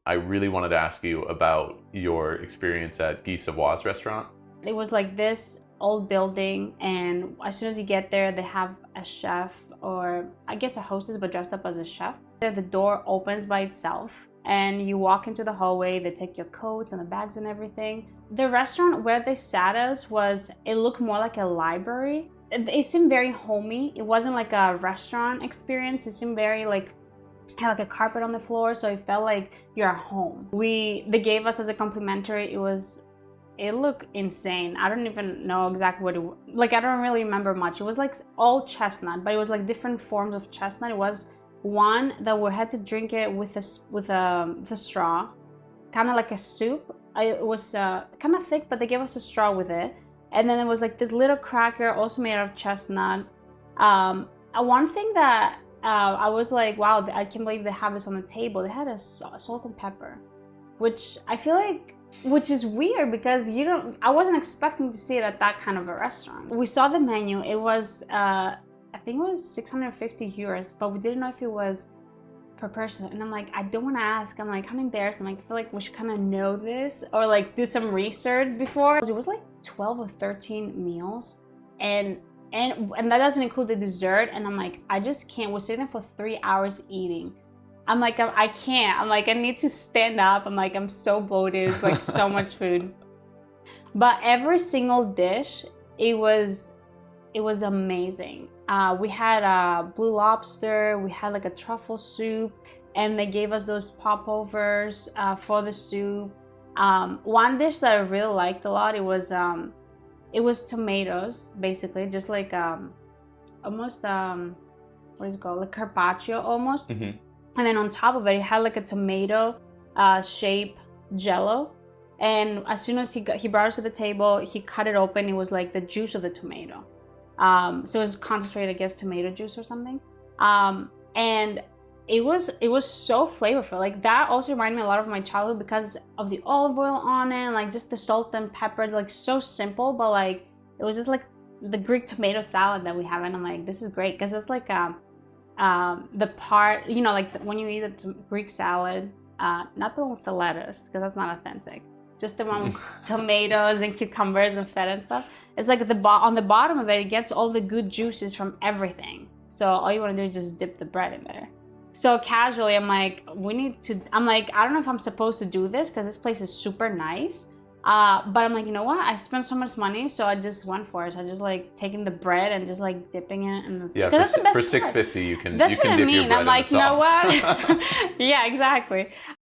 I really wanted to ask you about your experience at Guy Savoy's restaurant. It was like this old building, and as soon as you get there, they have a chef, or I guess a hostess, but dressed up as a chef. The door opens by itself, and you walk into the hallway. They take your coats and the bags and everything. The restaurant where they sat us it looked more like a library. It seemed very homey. It wasn't like a restaurant experience. It seemed very had like a carpet on the floor, so it felt like you're at home. They gave us as a complimentary, it looked insane. I don't even know exactly what it was. Like, I don't really remember much. It was like all chestnut, but it was like different forms of chestnut. It was one that we had to drink it with a straw, kind of like a soup. It was kind of thick, but they gave us a straw with it. And then there was like this little cracker also made out of chestnut. One thing that I was like, wow, I can't believe they have this on the table. They had a salt and pepper, which is weird because I wasn't expecting to see it at that kind of a restaurant. We saw the menu. It was, I think it was 650 euros, but we didn't know if it was per person. And I'm like, I don't want to ask. I'm like, kind of embarrassed. I'm like, I feel like we should kind of know this or like do some research before. It was like 12 or 13 meals. And that doesn't include the dessert. And I'm like, I just can't. We're sitting there for 3 hours eating. I'm like, I can't. I'm like, I need to stand up. I'm like, I'm so bloated. It's like so much food. But every single dish, it was amazing. We had blue lobster. We had like a truffle soup, and they gave us those popovers for the soup. One dish that I really liked a lot, it was tomatoes, basically, just like almost what is it called, like carpaccio almost. Mm-hmm. And then on top of it, it had like a tomato shape jello. And as soon as he brought us to the table, he cut it open. It was like the juice of the tomato. So it was concentrated, I guess, tomato juice or something. And it was so flavorful. Like, that also reminded me a lot of my childhood because of the olive oil on it, and like just the salt and pepper. Like, so simple, but like it was just like the Greek tomato salad that we have. And I'm like, this is great because it's like the part, like when you eat a Greek salad, not the one with the lettuce because that's not authentic, just the one with tomatoes and cucumbers and feta and stuff. It's like on the bottom of it, it gets all the good juices from everything. So all you want to do is just dip the bread in there. So casually, I'm like, I don't know if I'm supposed to do this because this place is super nice. But I'm like, you know what? I spent so much money, so I just went for it. So I just like taking the bread and just like dipping it in the for $6.50 you can that's dip what I mean. your bread I'm like, in the sauce. you know what? Yeah, exactly.